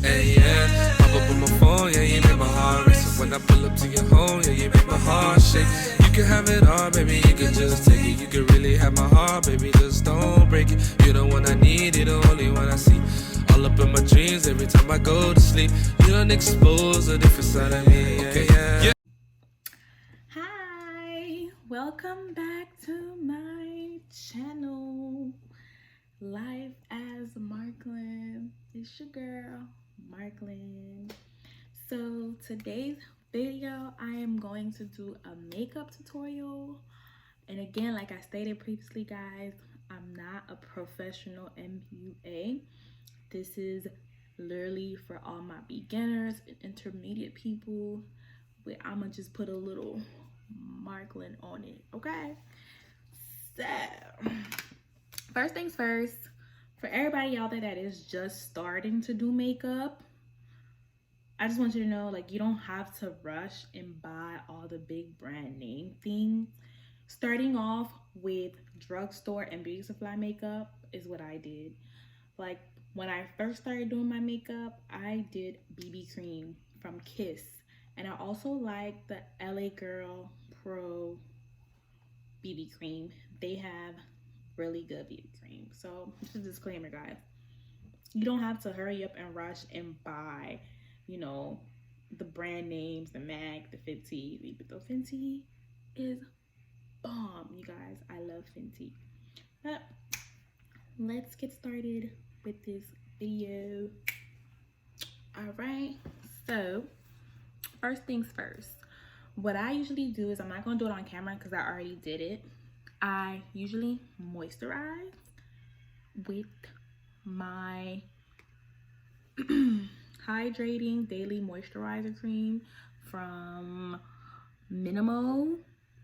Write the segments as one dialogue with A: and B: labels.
A: Hey, yeah, pop up on my phone, yeah, you make my heart race. So when I pull up to your home, yeah, you make my heart shake. You can have it all, baby, you can just take it. You can really have my heart, baby, just don't break it. You're the one I need, you're the only one I see. All up in my dreams, every time I go to sleep. You don't expose a different side of me, okay, yeah.
B: Hi, welcome back to my channel, Life as Marklyn. It's your girl, Marklyn. So today's video, I am going to do a makeup tutorial. And again, like I stated previously, guys, I'm not a professional MUA. This is literally for all my beginners and intermediate people. But I'ma just put a little Marklyn on it, okay? So, first things first, for everybody out there that is just starting to do makeup, I just want you to know, like, you don't have to rush and buy all the big brand name things. Starting off with drugstore and beauty supply makeup is what I did. Like, when I first started doing my makeup, I did BB cream from Kiss. And I also like the LA Girl Pro BB cream. They have really good BB cream. So just a disclaimer, guys. You don't have to hurry up and rush and buy, the brand names, the MAC, the Fenty. But the Fenty is bomb, you guys. I love Fenty. But let's get started with this video. All right. So first things first. What I usually do is, I'm not going to do it on camera because I already did it. I usually moisturize with my hydrating daily moisturizer cream from Minimo.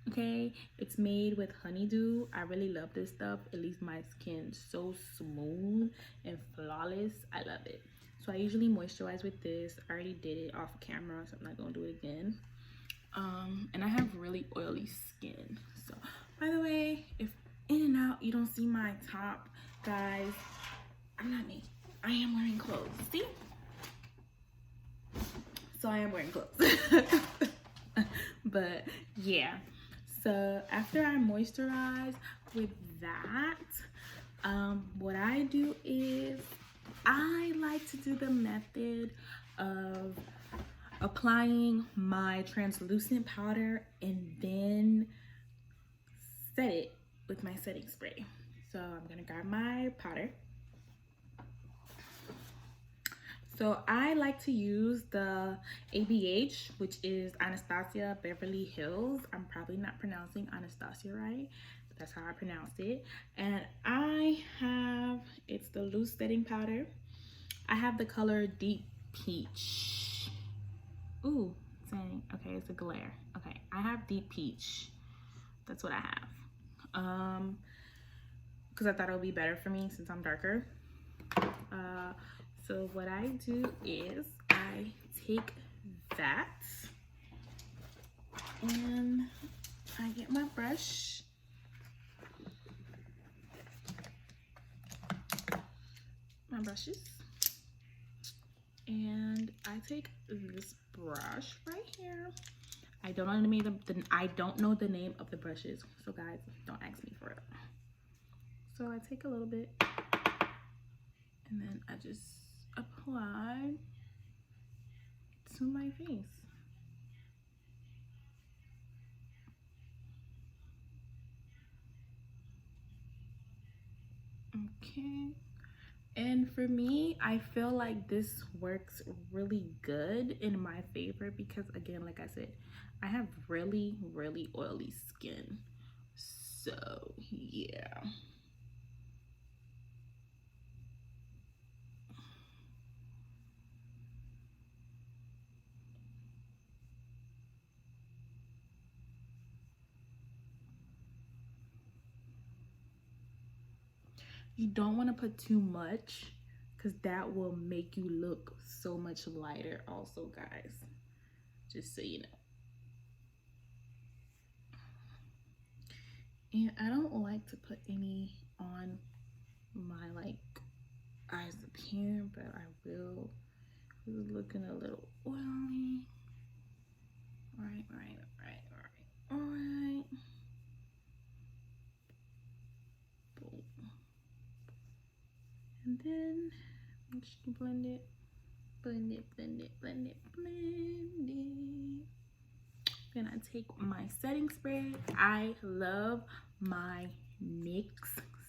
B: Okay, it's made with honeydew. I really love this stuff. It leaves my skin so smooth and flawless. I love it. So I usually moisturize with this. I already did it off camera, so I'm not gonna do it again. And I have really oily skin. So, by the way, if in and out you don't see my top, guys, I'm not me. I am wearing clothes. See? So I am wearing clothes. But yeah. So after I moisturize with that, what I do is I like to do the method of applying my translucent powder and then set it with my setting spray. So I'm gonna grab my powder. So I like to use the ABH, which is Anastasia Beverly Hills. I'm probably not pronouncing Anastasia right, but that's how I pronounce it. And it's the loose setting powder. I have the color Deep Peach. Ooh, saying, okay, it's a glare. Okay, I have Deep Peach. That's what I have. Because I thought it would be better for me since I'm darker. So what I do is I take that and I get my brush. My brushes. And I take this brush right here. I don't know the name of the brushes, so guys, don't ask me for it. So I take a little bit and then I just apply to my face. Okay. And for me, I feel like this works really good in my favor because, again, like I said, I have really, really oily skin. So, yeah. You don't want to put too much because that will make you look so much lighter also, guys. Just so you know. And I don't like to put any on my eyes up here, but I will looking a little oily. Right. Boom. And then I'm just gonna blend it. Then I take my setting spray. I love my NYX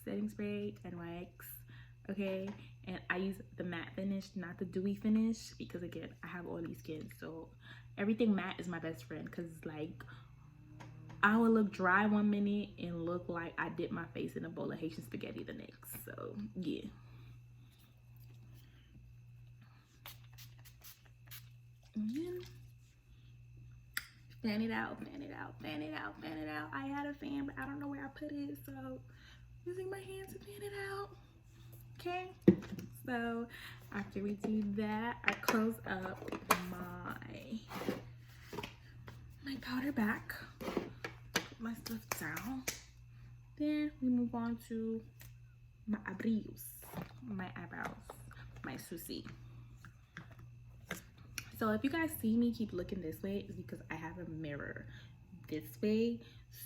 B: setting spray, NYX, okay? And I use the matte finish, not the dewy finish, because again, I have oily skin, so everything matte is my best friend, because like I will look dry one minute and look like I dipped my face in a bowl of Haitian spaghetti the next. So yeah. And then fan it out. I had a fan, but I don't know where I put it, so I'm using my hand to fan it out. Okay, so after we do that, I close up my powder back, put my stuff down. Then we move on to my eyebrows, my souci. So if you guys see me keep looking this way, it's because I have a mirror this way.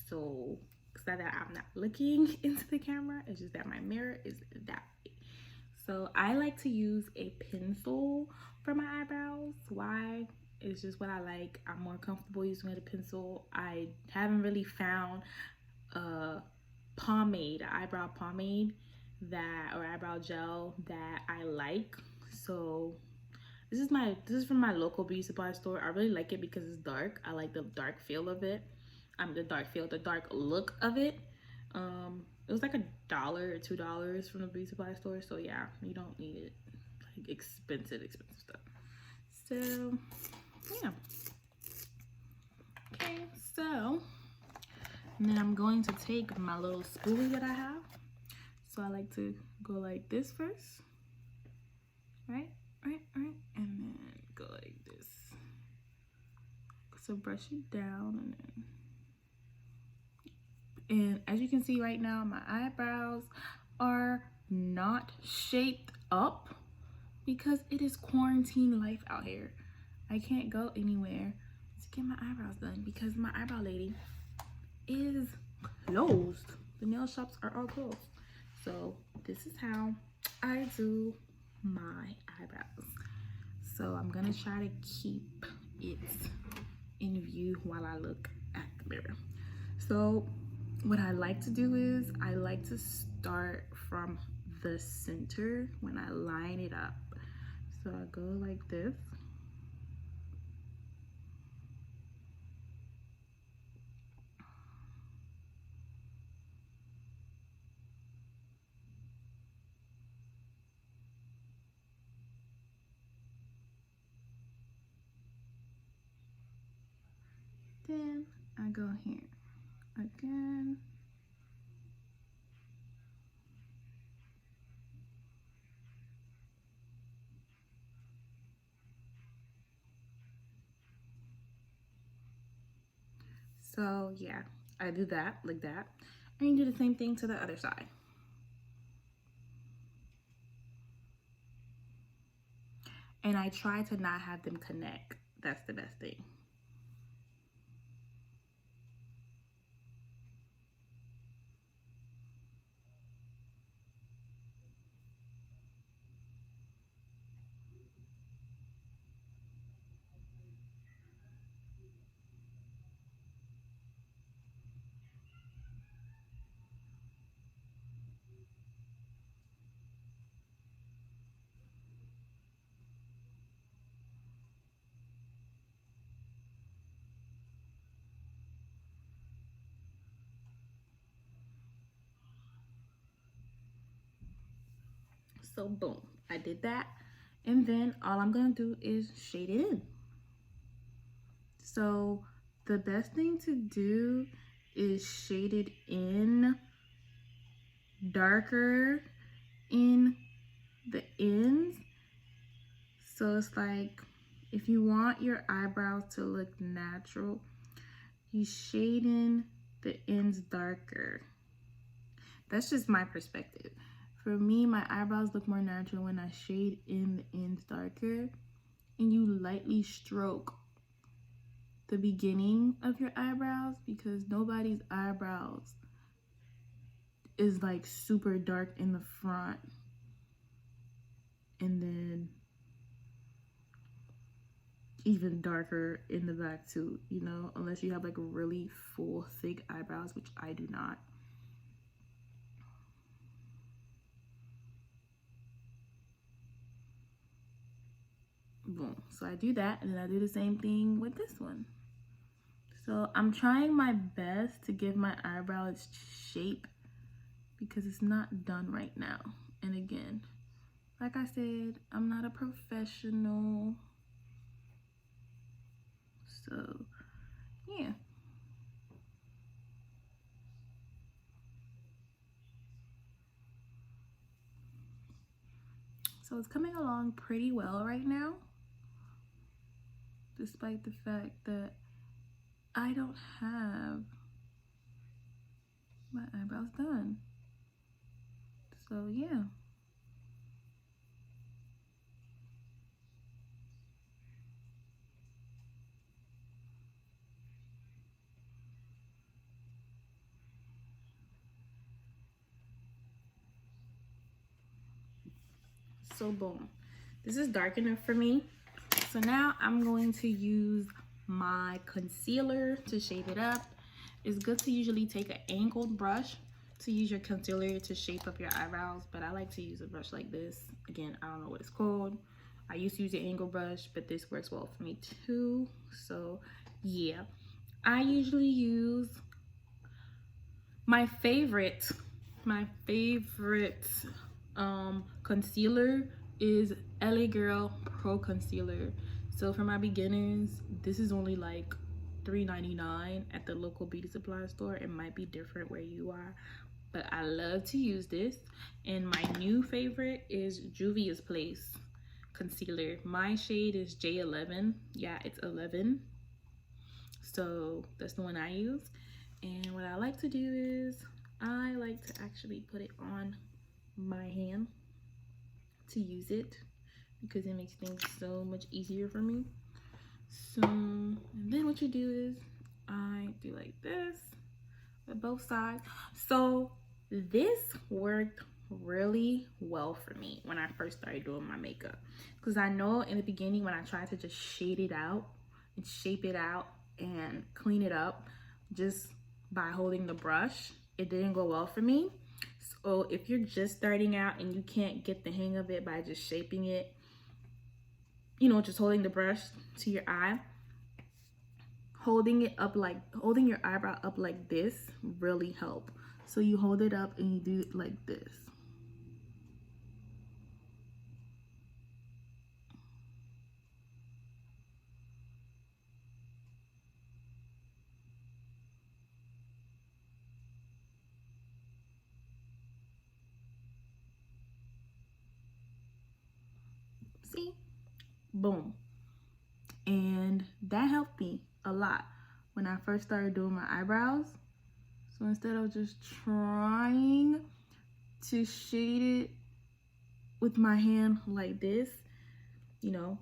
B: So it's not that I'm not looking into the camera, it's just that my mirror is that way. So I like to use a pencil for my eyebrows. Why? It's just what I like. I'm more comfortable using with a pencil. I haven't really found a pomade, eyebrow pomade or eyebrow gel that I like. So this is from my local beauty supply store. I really like it because it's dark. I like the dark feel of it. The dark look of it. It was like $1 or $2 from the beauty supply store. So yeah, you don't need it. Like expensive stuff. So yeah. Okay, so and then I'm going to take my little spoolie that I have. So I like to go like this first. Right, and then go like this. So brush it down, and as you can see right now, my eyebrows are not shaped up because it is quarantine life out here. I can't go anywhere to get my eyebrows done because my eyebrow lady is closed. The nail shops are all closed. So this is how I do my eyebrows. So I'm gonna try to keep it in view while I look at the mirror. So what I like to do is I like to start from the center when I line it up. So I go like this. Then I go here again. So yeah, I do that like that. And you do the same thing to the other side. And I try to not have them connect. That's the best thing. So boom, I did that. And then all I'm gonna do is shade it in. So the best thing to do is shade it in darker in the ends. So it's like, if you want your eyebrows to look natural, you shade in the ends darker. That's just my perspective. For me, my eyebrows look more natural when I shade in the ends darker. and you lightly stroke the beginning of your eyebrows, because nobody's eyebrows is like super dark in the front and then even darker in the back too, you know, unless you have like really full thick eyebrows, which I do not. Boom. So I do that, and then I do the same thing with this one. So I'm trying my best to give my eyebrow its shape because it's not done right now. And again, like I said, I'm not a professional. So yeah. So it's coming along pretty well right now, despite the fact that I don't have my eyebrows done. So yeah. So boom. This is dark enough for me. So now I'm going to use my concealer to shape it up. It's good to usually take an angled brush to use your concealer to shape up your eyebrows, but I like to use a brush like this. Again, I don't know what it's called. I used to use an angled brush, but this works well for me too. So yeah, I usually use my favorite concealer is LA Girl Pro Concealer. So for my beginners, this is only like $3.99 at the local beauty supply store. It might be different where you are, but I love to use this. And my new favorite is Juvia's Place concealer. My shade is J11. Yeah, it's 11. So that's the one I use. And what I like to do is I like to actually put it on my hand to use it because it makes things so much easier for me. So, and then what you do is I do like this with both sides. So this worked really well for me when I first started doing my makeup, because I know in the beginning when I tried to just shade it out and shape it out and clean it up just by holding the brush, it didn't go well for me. So if you're just starting out and you can't get the hang of it by just shaping it, you know, just holding the brush to your eye, holding your eyebrow up like this really help. So you hold it up and you do it like this. See? Boom. And that helped me a lot when I first started doing my eyebrows. So instead of just trying to shade it with my hand like this, you know,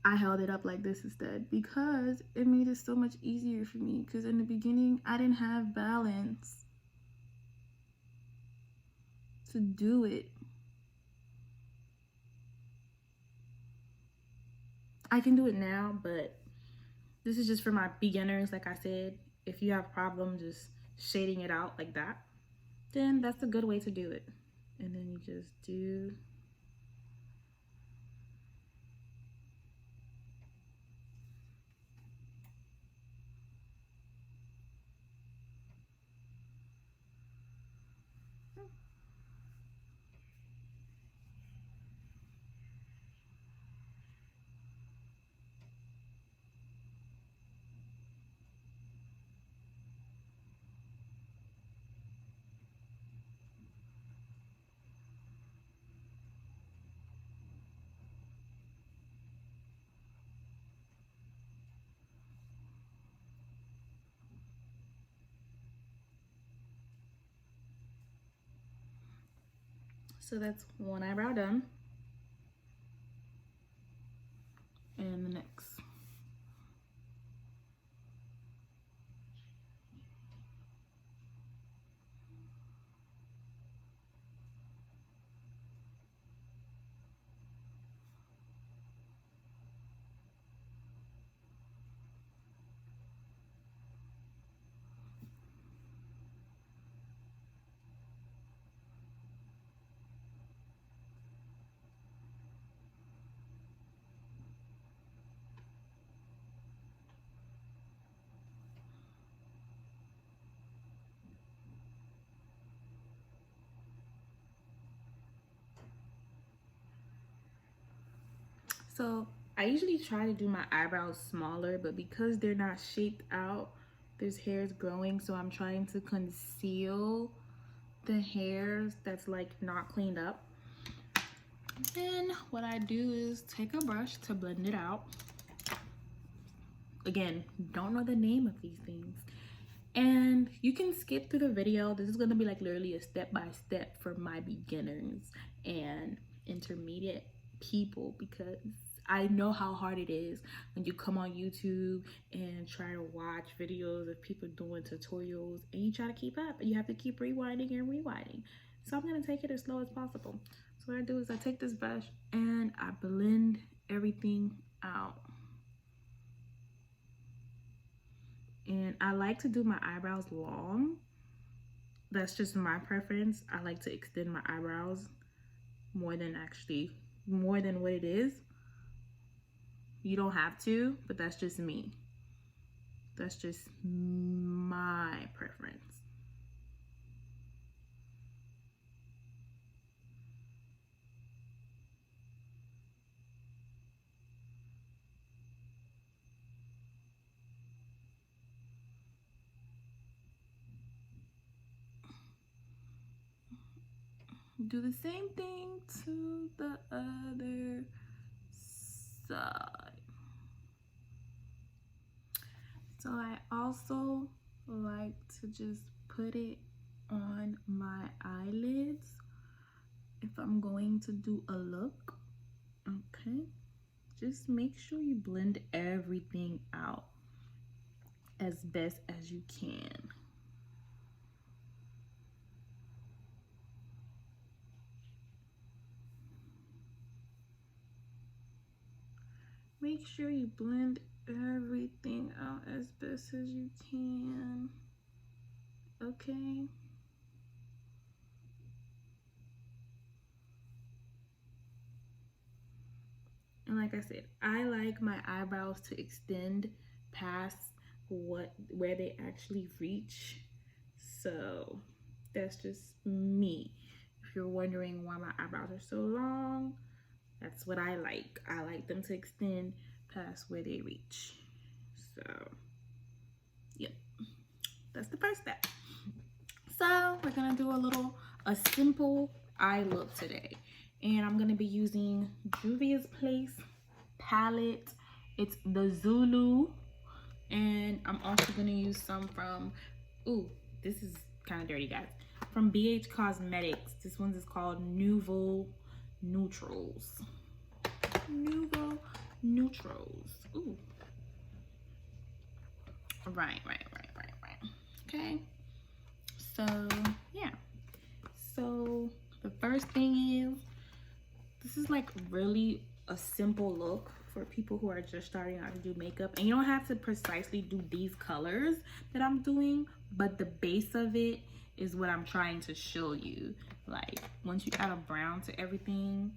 B: I held it up like this instead because it made it so much easier for me, because in the beginning I didn't have balance to do it. I can do it now, but this is just for my beginners. Like I said, if you have problems just shading it out like that, then that's a good way to do it. And then you just do. So that's one eyebrow done. next. So I usually try to do my eyebrows smaller, but because they're not shaped out, there's hairs growing, so I'm trying to conceal the hairs that's like not cleaned up. Then what I do is take a brush to blend it out. Again, don't know the name of these things. And you can skip through the video. This is gonna be like literally a step-by-step for my beginners and intermediate people, because I know how hard it is when you come on YouTube and try to watch videos of people doing tutorials and you try to keep up and you have to keep rewinding and rewinding. So I'm gonna take it as slow as possible. So what I do is I take this brush and I blend everything out. And I like to do my eyebrows long. That's just my preference. I like to extend my eyebrows more than what it is. You don't have to, but that's just me. That's just my preference. Do the same thing to the other side. So I also like to just put it on my eyelids if I'm going to do a look. Okay, just make sure you blend everything out as best as you can. Make sure you blend everything out as best as you can. Okay. And like I said, I like my eyebrows to extend past where they actually reach. So that's just me. If you're wondering why my eyebrows are so long, that's what I like. I like them to extend past where they reach. So, yep, that's the first step. So we're gonna do a simple eye look today. And I'm gonna be using Juvia's Place palette. It's the Zulu. And I'm also gonna use some from, ooh, this is kind of dirty, guys. From BH Cosmetics. This one's is called Nouveau Neutrals. Nouveau Neutrals. Ooh. Right. Okay. So, yeah. So, the first thing is, this is like really a simple look for people who are just starting out to do makeup. And you don't have to precisely do these colors that I'm doing, but the base of it is what I'm trying to show you. Like, once you add a brown to everything,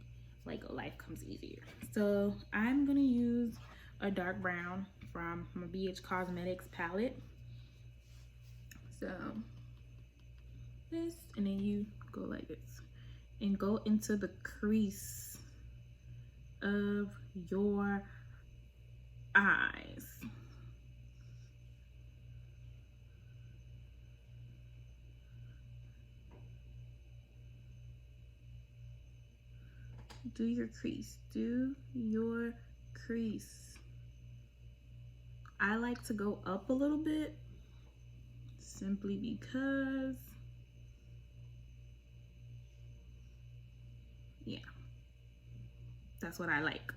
B: like life comes easier. So I'm gonna use a dark brown from my BH Cosmetics palette. So this, and then you go like this and go into the crease of your eyes. Do your crease. Do your crease. I like to go up a little bit simply because, yeah, that's what I like.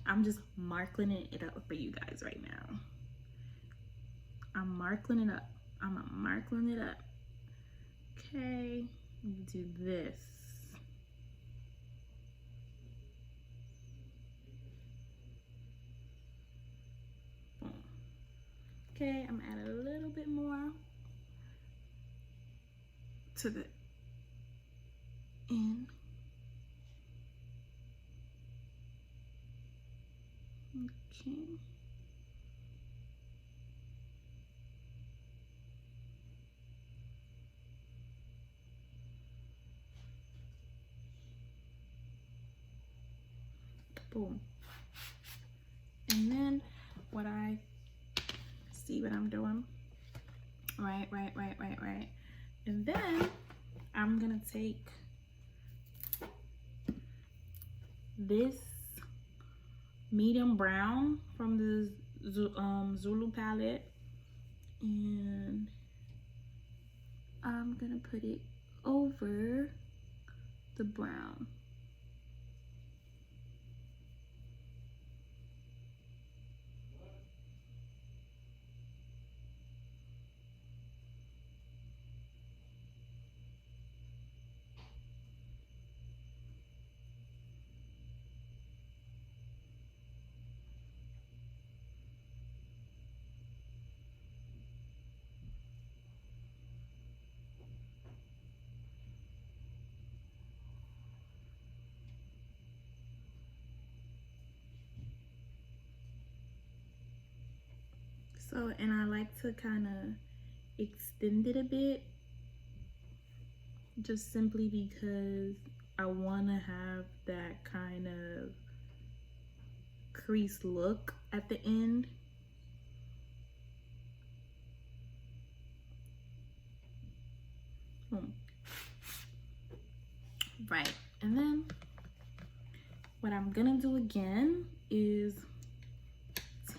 B: I'm just markling it up for you guys right now. I'm markling it up. I'm markling it up. Okay, do this. Boom. Okay, I'm gonna add a little bit more to the end. Okay. Boom. And then what I see what I'm doing. Right. And then I'm gonna take this medium brown from the Zulu palette, and I'm gonna put it over the brown. So, and I like to kind of extend it a bit, just simply because I want to have that kind of crease look at the end. Boom. Right, and then what I'm gonna do again is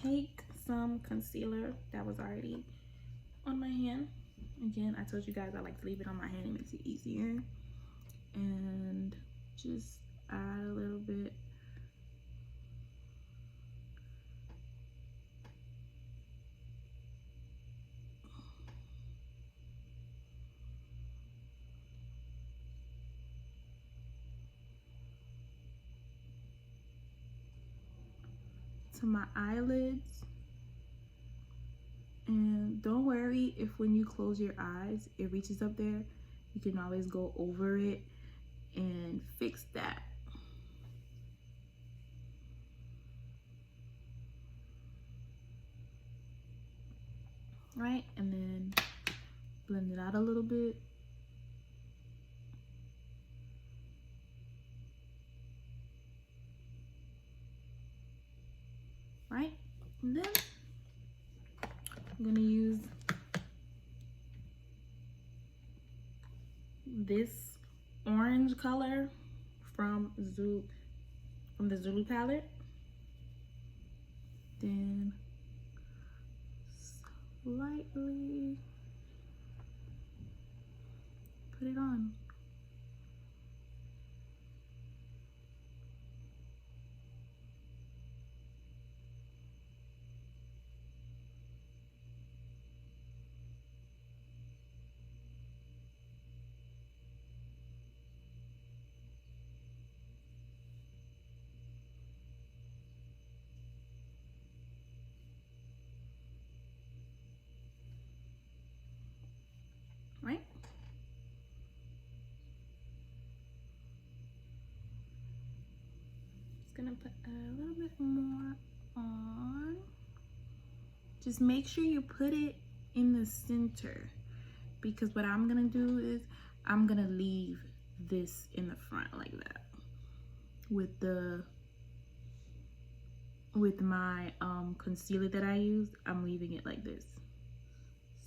B: take some concealer that was already on my hand. Again, I told you guys I like to leave it on my hand, it makes it easier. And just add a little bit. To my eyelids. And don't worry if when you close your eyes it reaches up there, you can always go over it and fix that. Right, and then blend it out a little bit. Right, and then I'm gonna use this orange color from the Zulu palette. Then slightly put it on. Right? Just gonna put a little bit more on. Just make sure you put it in the center, because what I'm gonna do is I'm gonna leave this in the front like that with my concealer that I used. I'm leaving it like this.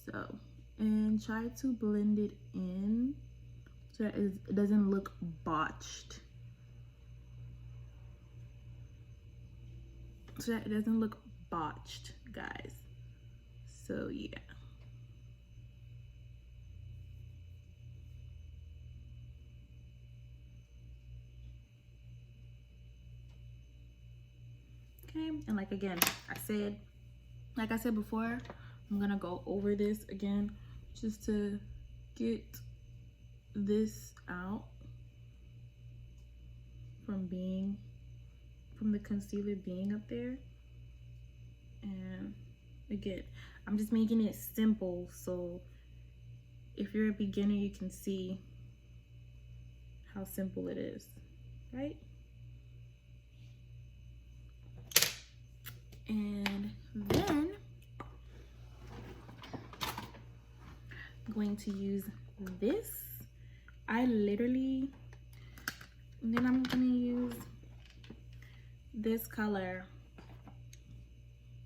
B: So, and try to blend it in so that it doesn't look botched. So that it doesn't look botched, guys. So yeah. Okay, and like again, like I said before, I'm gonna go over this again just to get this out from the concealer being up there. And again, I'm just making it simple, so if you're a beginner, you can see how simple it is, right? And then I'm going to use this. Then I'm gonna use this color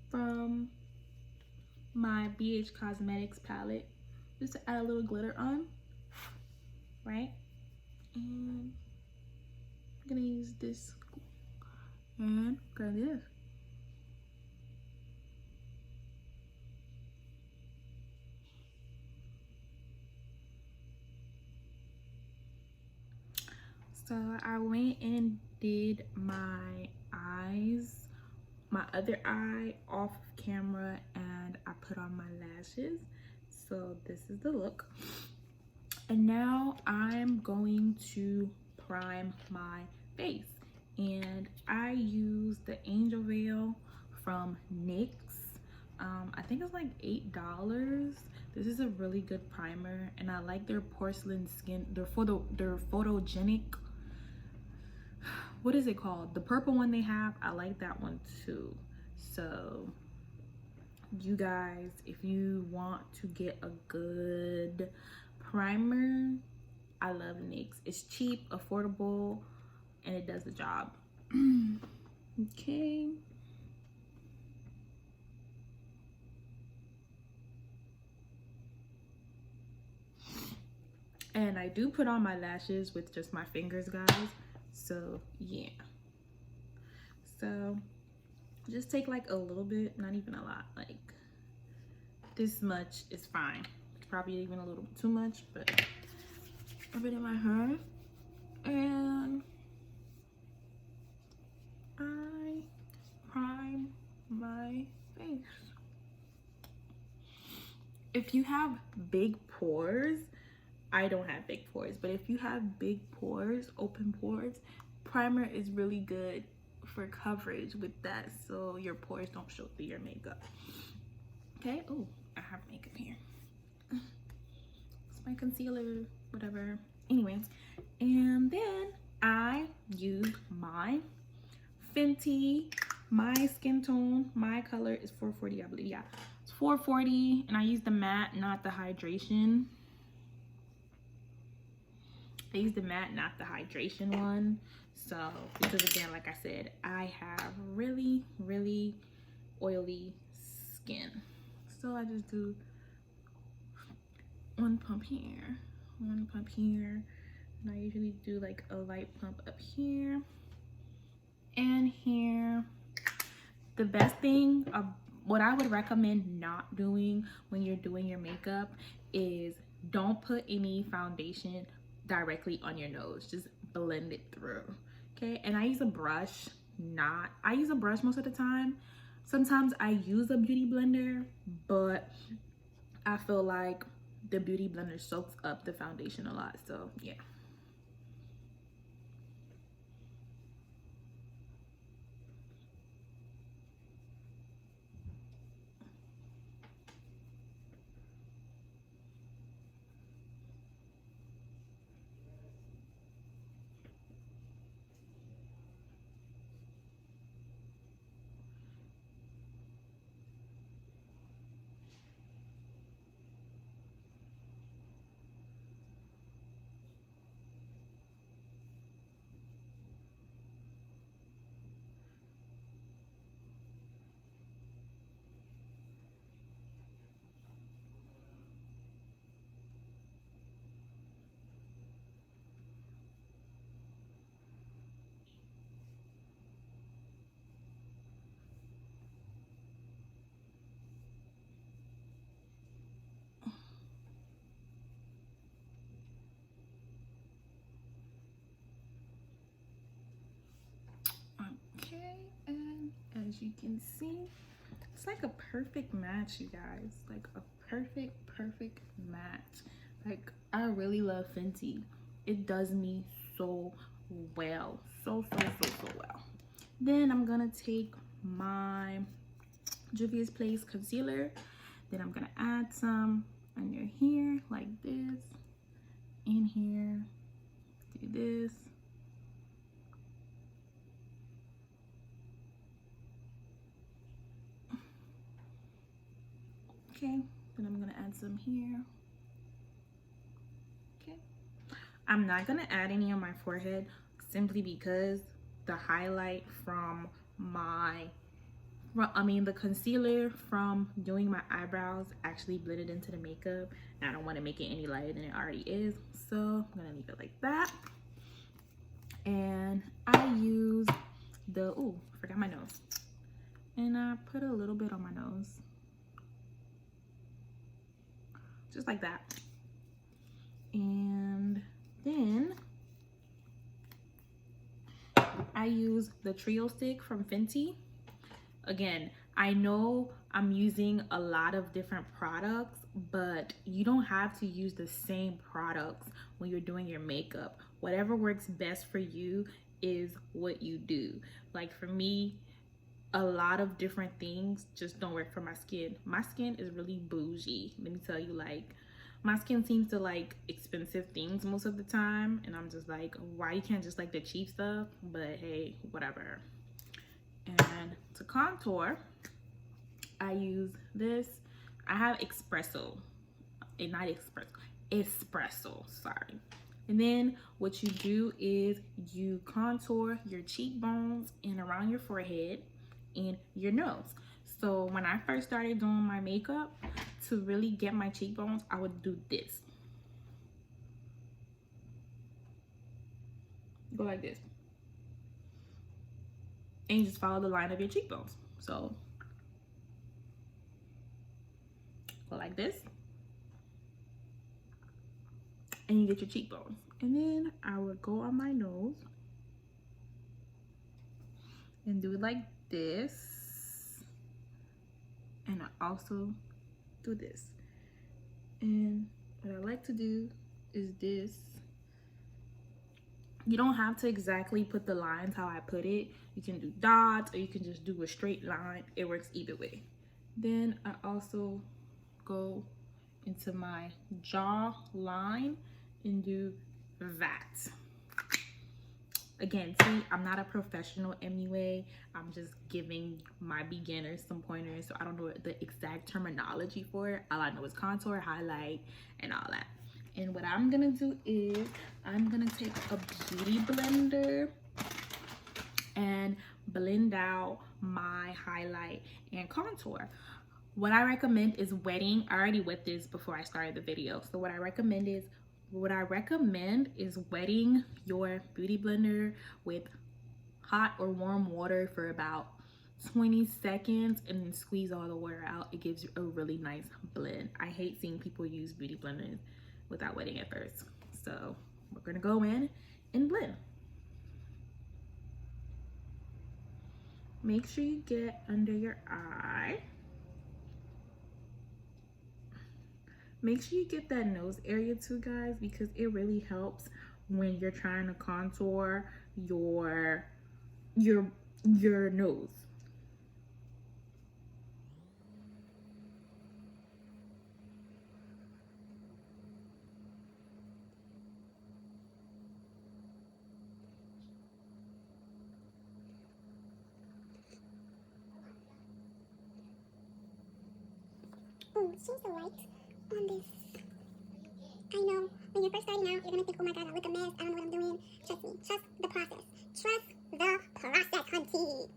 B: from my BH Cosmetics palette just to add a little glitter on, right? And I'm gonna use this and grab this. So I went and did my eyes, my other eye off camera, and I put on my lashes. So this is the look. And now I'm going to prime my face. And I use the Angel Veil from NYX. I think it's like $8. This is a really good primer, and I like their porcelain skin. Their photogenic, what is it called? The purple one they have, I like that one too. So you guys, if you want to get a good primer, I love NYX. It's cheap, affordable, and it does the job. Okay. And I do put on my lashes with just my fingers, guys. So yeah. So just take like a little bit, not even a lot, like this much is fine. It's probably even a little too much, but a bit in my hair. And I prime my face. If you have big pores, I don't have big pores, but if you have big pores, open pores, primer is really good for coverage with that, so your pores don't show through your makeup. Okay. Oh, I have makeup here. It's my concealer, whatever. Anyways, and then I use my Fenty. My skin tone, my color is 440, I believe. Yeah, it's 440, and I use the matte, not the hydration. I use the matte, not the hydration one. So, because again, like I said, I have really, really oily skin. So I just do one pump here, one pump here, and I usually do like a light pump up here and here. The best thing, what I would recommend not doing when you're doing your makeup is don't put any foundation directly on your nose. Just blend it through. Okay, and I use a brush. I use a brush most of the time. Sometimes I use a beauty blender, but I feel like the beauty blender soaks up the foundation a lot. So yeah. as you can see, it's like a perfect match, you guys. Like a perfect match. Like, I really love Fenty. It does me so well. So well. Then I'm gonna take my Juvia's Place concealer. Then I'm gonna add some under here like this. In here, do this. Okay, then I'm gonna add some here. Okay, I'm not gonna add any on my forehead simply because the highlight from the concealer from doing my eyebrows actually blended into the makeup. And I don't want to make it any lighter than it already is, so I'm gonna leave it like that. And I use the I forgot my nose, and I put a little bit on my nose, just like that. And then I use the Trio Stick from Fenty. Again, I know I'm using a lot of different products, but you don't have to use the same products when you're doing your makeup. Whatever works best for you is what you do. Like for me, a lot of different things just don't work for my skin. My skin is really bougie. Let me tell you, like, my skin seems to like expensive things most of the time, and I'm just like, why you can't just like the cheap stuff? But hey, whatever. And to contour, I use this. I have espresso, sorry. And then what you do is you contour your cheekbones and around your forehead and your nose. So when I first started doing my makeup, to really get my cheekbones, I would do this. Go like this. And you just follow the line of your cheekbones. So go like this. And you get your cheekbones. And then I would go on my nose and do it like this. And I also do this. And what I like to do is this. You don't have to exactly put the lines how I put it. You can do dots or you can just do a straight line. It works either way. Then I also go into my jaw line and do that. Again, see, I'm not a professional MUA. I'm just giving my beginners some pointers. So I don't know the exact terminology for it. All I know is contour, highlight, and all that. And what I'm gonna do is I'm gonna take a beauty blender and blend out my highlight and contour. What I recommend is wetting. I already wet this before I started the video. So what I recommend is wetting your beauty blender with hot or warm water for about 20 seconds and then squeeze all the water out. It gives you a really nice blend. I hate seeing people use beauty blenders without wetting it first. So we're gonna go in and blend. Make sure you get under your eye. Make sure you get that nose area too, guys, because it really helps when you're trying to contour your nose.
C: Oh, it seems so light on this. I know, when you're first starting out, you're going to think, oh my god, I look a mess, I don't know what I'm doing. Trust me, trust the process. Trust the process, hunty.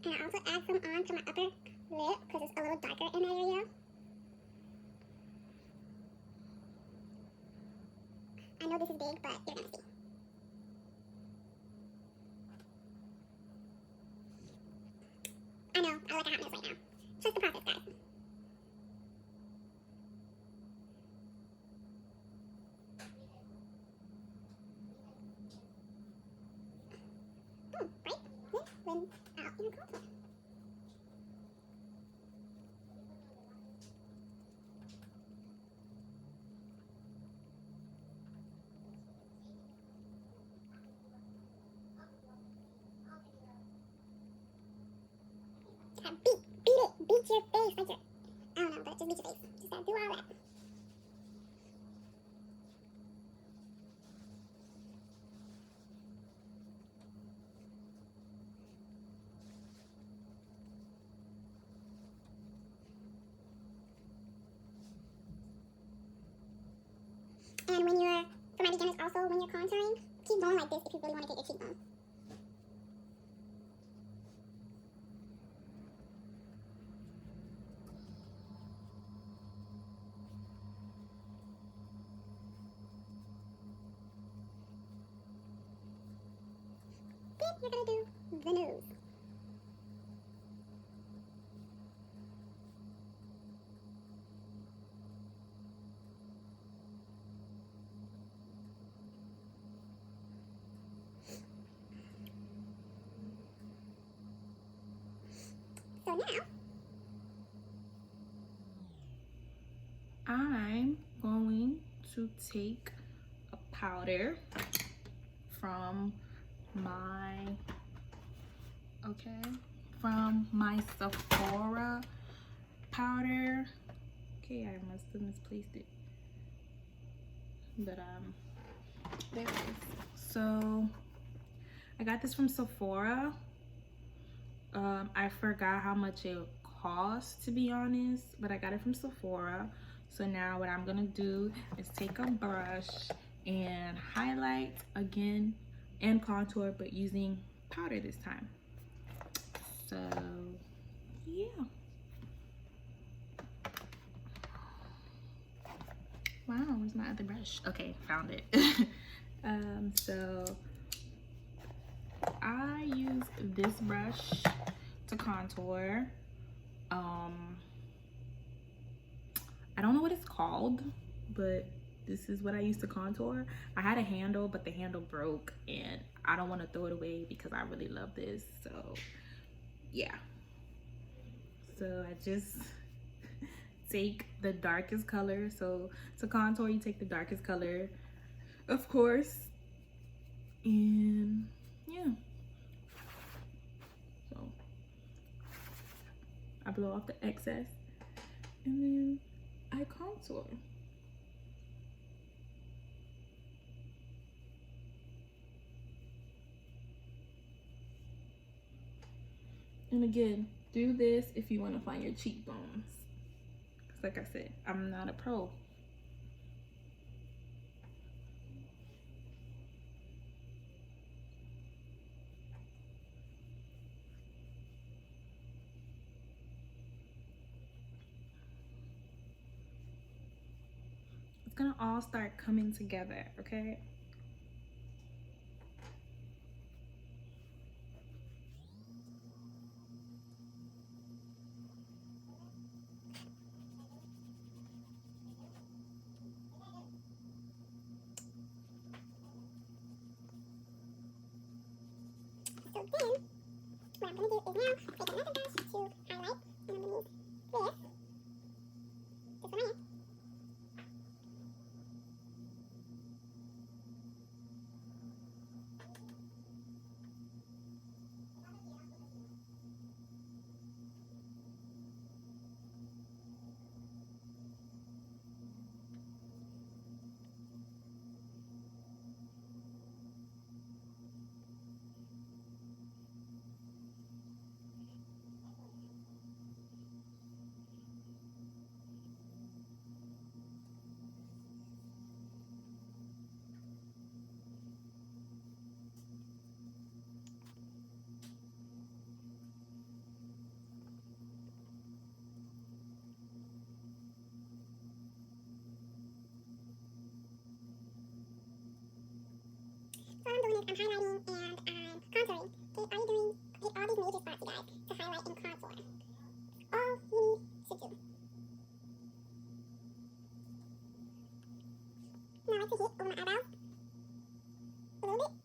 C: And I also add some on to my upper lip, because it's a little darker in that area. I know this is big, but you're going to see. I know, I look like a hot mess right now. Trust the process, guys. blend out in her contour. Beat your face, like your, I don't know, but just beat your face. Just do all that. And when you're, for my beginners also, when you're contouring, keep going like this if you really want to get your cheekbone. Then you're going to do the nose. So now,
B: I'm going to take a powder from my Sephora powder. Okay, I must have misplaced it, but there it is. So I got this from Sephora. I forgot how much it cost, to be honest, but I got it from Sephora. So now what I'm gonna do is take a brush and highlight again and contour, but using powder this time. So yeah. Wow, where's my other brush? Okay, found it. So I use this brush to contour. I don't know what it's called, but this is what I used to contour. I had a handle, but the handle broke and I don't want to throw it away because I really love this. So yeah. So I just take the darkest color. So to contour, you take the darkest color, of course. And yeah. So I blow off the excess and then I contour. And again, do this if you want to find your cheekbones. Because like I said, I'm not a pro. It's gonna all start coming together, okay?
C: so then, what I'm going to do is now take another brush to highlight and underneath this, just for my hand. So all I'm doing is I'm highlighting and I'm contouring. Okay, all you're doing, hit all these major spots, you guys, to highlight and contour. All you need to do. Now I like to hit over my eyebrows a little bit.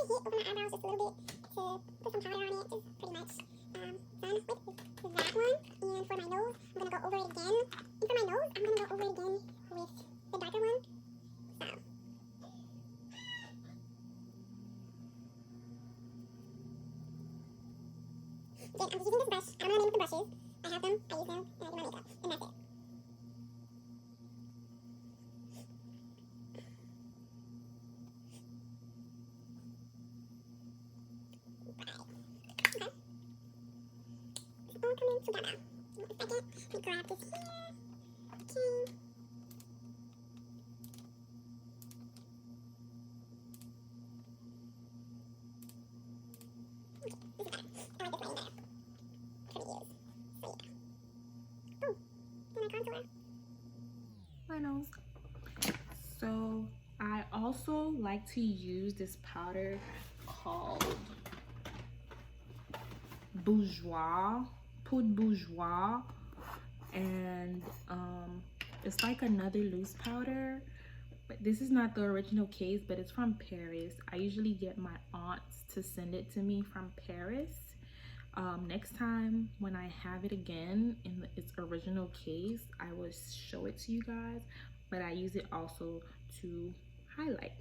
C: hit over my eyebrows just a little bit to put some powder on it is pretty much done with that one. And for my nose, I'm going to go over it again. And for my nose, I'm going to go over it again with the darker one. So. Again, I'm just using this brush. I don't know the name of the brushes. I have them, I use them, and I do my makeup. And that's it. All coming together. A second, let me grab this here. Okay. This is better. I like this lighting better for me to use. So yeah. Boom. And my contour.
B: My nose. So I also like to use this powder called Bourjois, Poudre Bourjois, and it's like another loose powder, but this is not the original case, but it's from Paris. I usually get my aunts to send it to me from Paris. Next time when I have it again in its original case, I will show it to you guys, but I use it also to highlight.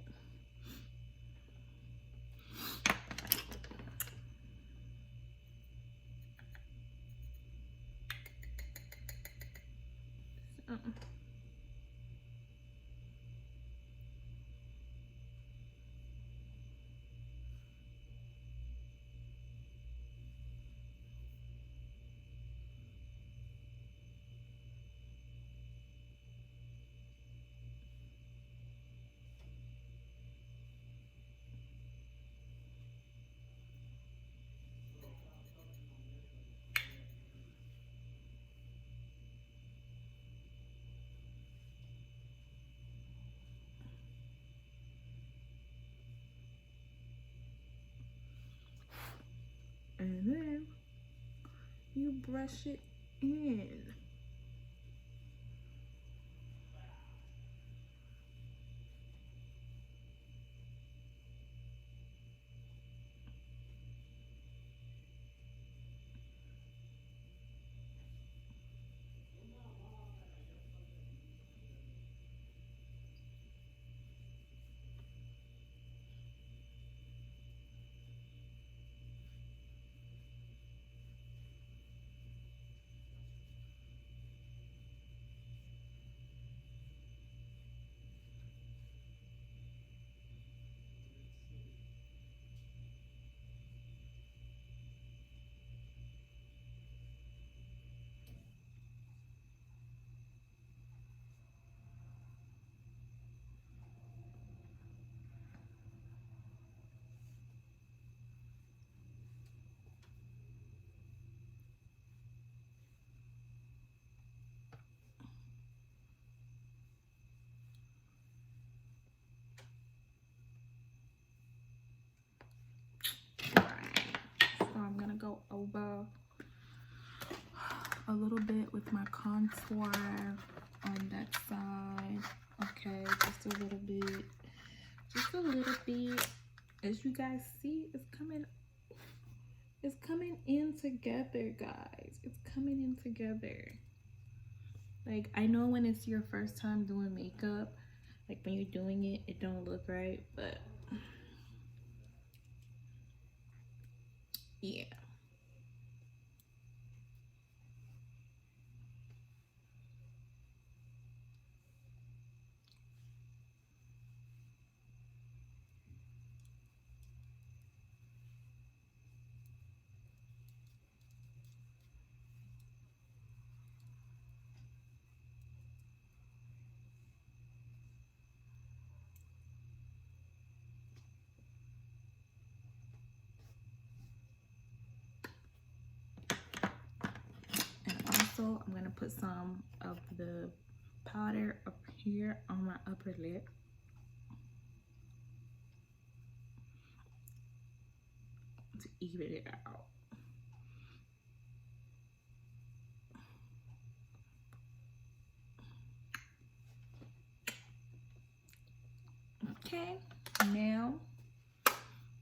B: And then you brush it in. So I'm gonna go over a little bit with my contour on that side. Okay, just a little bit. Just a little bit. As you guys see, it's coming in together, guys. It's coming in together. Like, I know when it's your first time doing makeup, like when you're doing it, it don't look right, but yeah. And also, I'm gonna put some of the powder up here on my upper lip. To even it out. Okay, now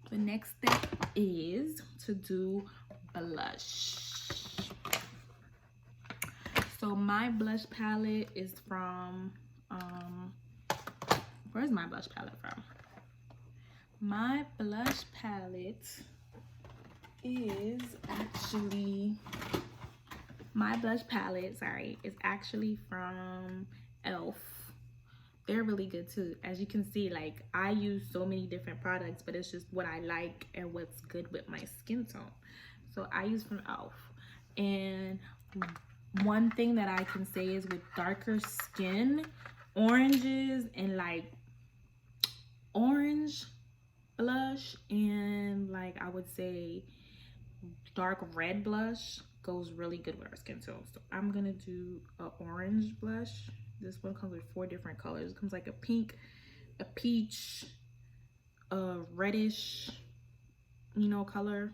B: The next step is to do blush. So my blush palette is from, where's my blush palette from? My blush palette is actually, is actually from e.l.f. They're really good too. As you can see, like, I use so many different products, but it's just what I like and what's good with my skin tone. So I use from e.l.f. And one thing that I can say is with darker skin, oranges and like orange blush and like I would say dark red blush goes really good with our skin tone. So I'm gonna do an orange blush. This one comes with 4 different colors. It comes like a pink, a peach, a reddish, you know, color.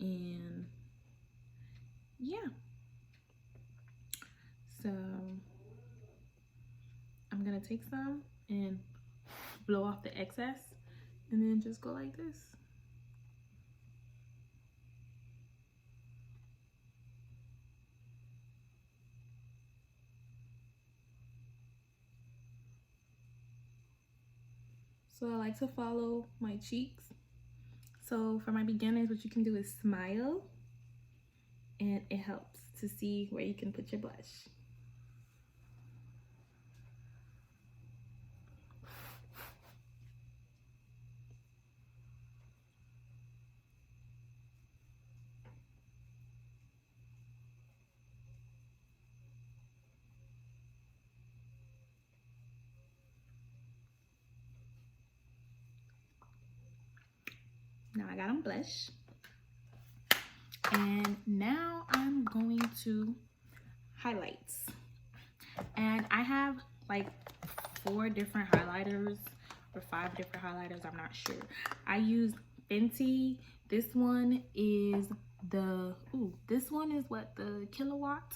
B: And yeah, so I'm gonna take some and blow off the excess and then just go like this. So I like to follow my cheeks. So for my beginners, what you can do is smile, and it helps to see where you can put your blush. Now I got on blush. And now I'm going to highlights. And I have like 4 different highlighters or 5 different highlighters, I'm not sure. I use Fenty. This one is the Kilowatt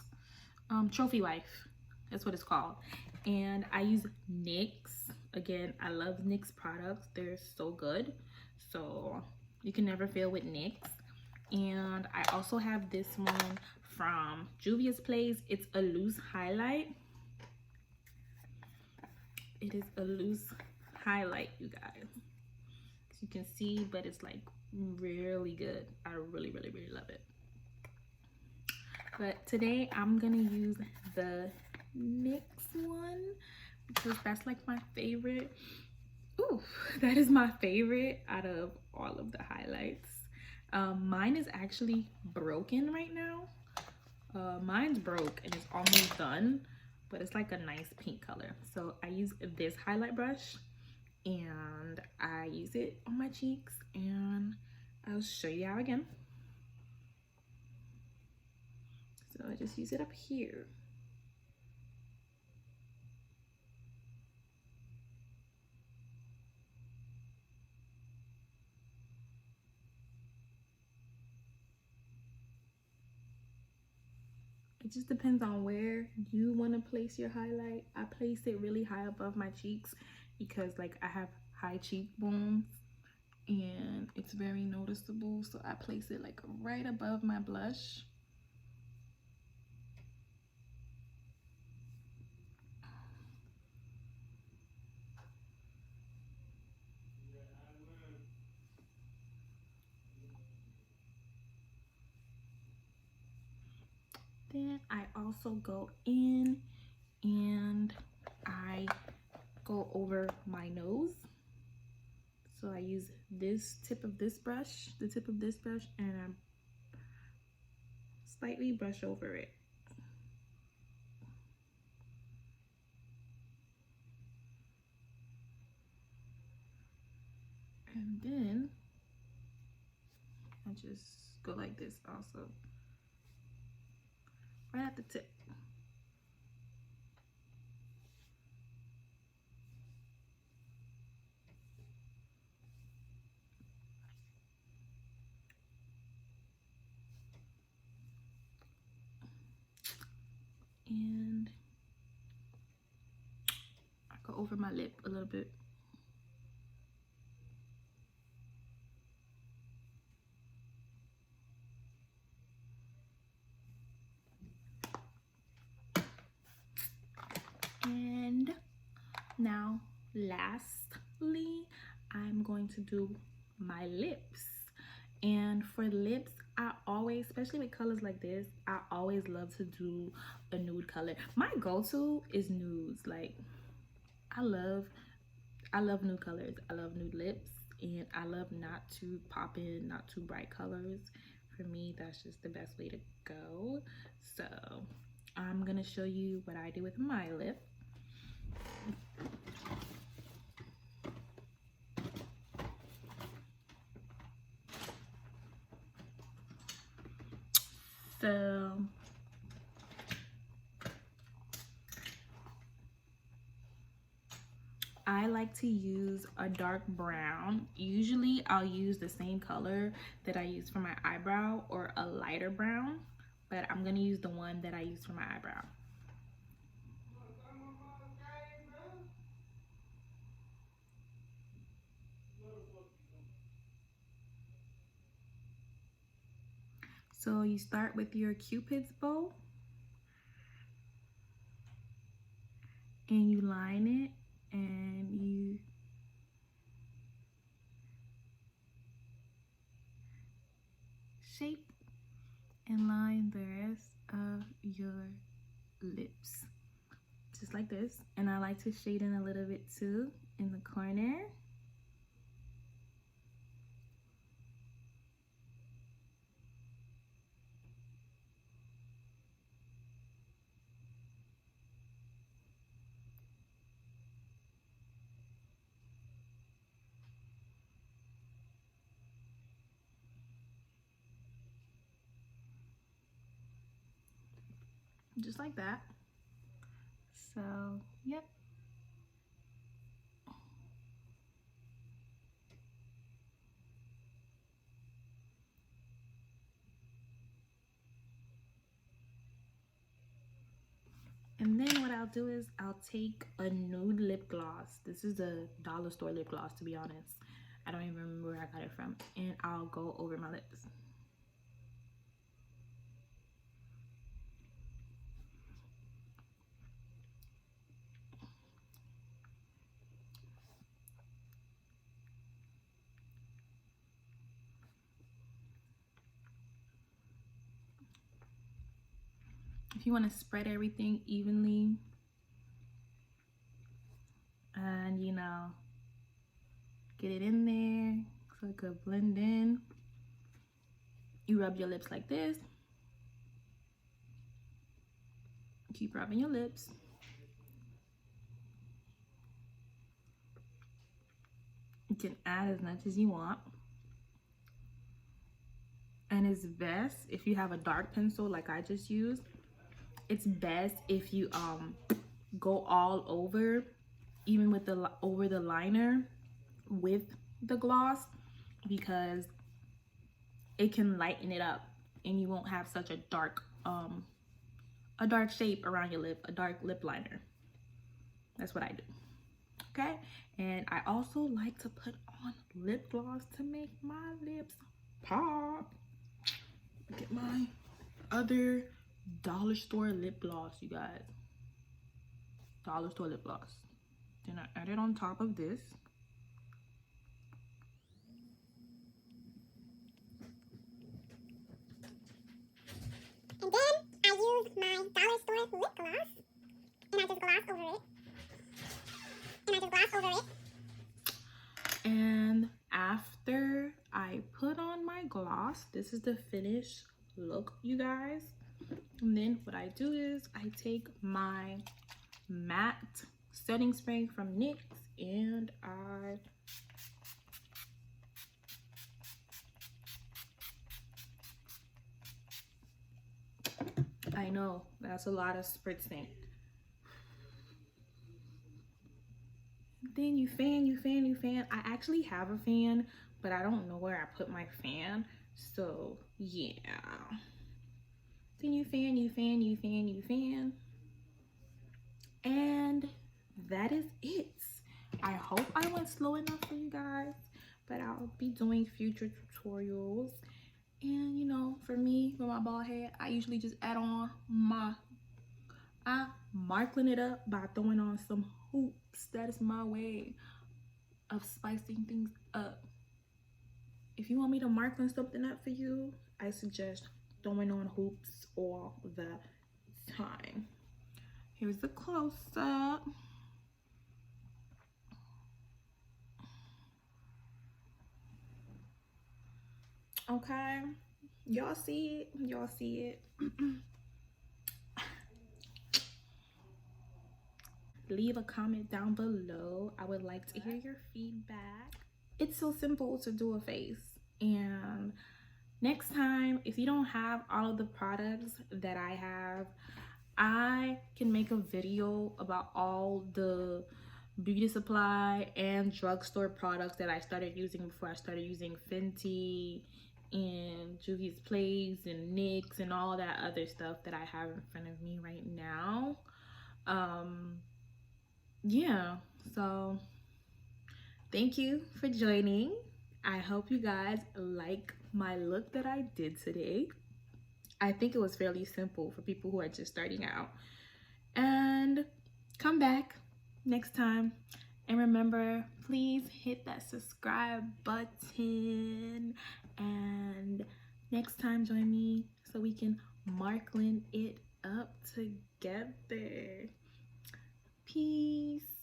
B: Trophy Wife. That's what it's called. And I use NYX. Again, I love NYX products. They're so good. So you can never fail with NYX. And I also have this one from Juvia's Place. It's a loose highlight. It is a loose highlight, you guys. As you can see, but it's like really good. I really, really, really love it. But today I'm gonna use the NYX one because that's like my favorite. Ooh, that is my favorite out of all of the highlights. Mine is actually broken right now. Mine's broke and it's almost done, but it's like a nice pink color. So I use this highlight brush and I use it on my cheeks, and I'll show you how again. So I just use it up here. It just depends on where you want to place your highlight. I place it really high above my cheeks because like I have high cheekbones and it's very noticeable. So I place it like right above my blush. Then I also go in and I go over my nose. So I use this tip of this brush, the tip of this brush, and I slightly brush over it. And then I just go like this also, right at the tip. And I go over my lip a little bit. Now, lastly, I'm going to do my lips. And for lips, I always, especially with colors like this, I always love to do a nude color. My go-to is nudes. Like, I love nude colors. I love nude lips, and I love not too popping, not too bright colors. For me, that's just the best way to go. So I'm gonna show you what I do with my lip. So I like to use a dark brown. Usually I'll use the same color that I use for my eyebrow or a lighter brown, but I'm gonna use the one that I use for my eyebrow. So you start with your Cupid's bow and you line it and you shape and line the rest of your lips. Just like this. And I like to shade in a little bit too in the corner. Just like that. So, yep. And then what I'll do is I'll take a nude lip gloss. This is a dollar store lip gloss, to be honest. I don't even remember where I got it from. And I'll go over my lips. If you want to spread everything evenly and, you know, get it in there so it could blend in, you rub your lips like this. Keep rubbing your lips. You can add as much as you want. And it's best if you have a dark pencil like I just used. It's best if you go all over, even with the over the liner with the gloss, because it can lighten it up and you won't have such a dark shape around your lip, a dark lip liner. That's what I do. Okay, and I also like to put on lip gloss to make my lips pop. Look at my other dollar store lip gloss, you guys. Dollar store lip gloss. Then I add it on top of this.
C: And then I use my dollar store lip gloss, and I just gloss over it.
B: And after I put on my gloss, this is the finished look, you guys. And then what I do is I take my matte setting spray from NYX and I know that's a lot of spritzing. Then you fan. I actually have a fan, but I don't know where I put my fan. So yeah. Then you fan. And that is it. I hope I went slow enough for you guys, but I'll be doing future tutorials. And you know, for me, with my bald head, I usually just add on my I markling it up by throwing on some hoops. That is my way of spicing things up. If you want me to markling something up for you, I suggest throwing on hoops all the time. Here's the close-up. Okay, y'all see it? Y'all see it? Leave a comment down below. I would like to hear your feedback. It's so simple to do a face. And next time, if you don't have all of the products that I have, I can make a video about all the beauty supply and drugstore products that I started using before I started using Fenty and Juvia's Place and NYX and all that other stuff that I have in front of me right now. Yeah, so thank you for joining. I hope you guys like my look that I did today. I think it was fairly simple for people who are just starting out. And come back next time. And remember, please hit that subscribe button. And next time, join me so we can markling it up together. Peace.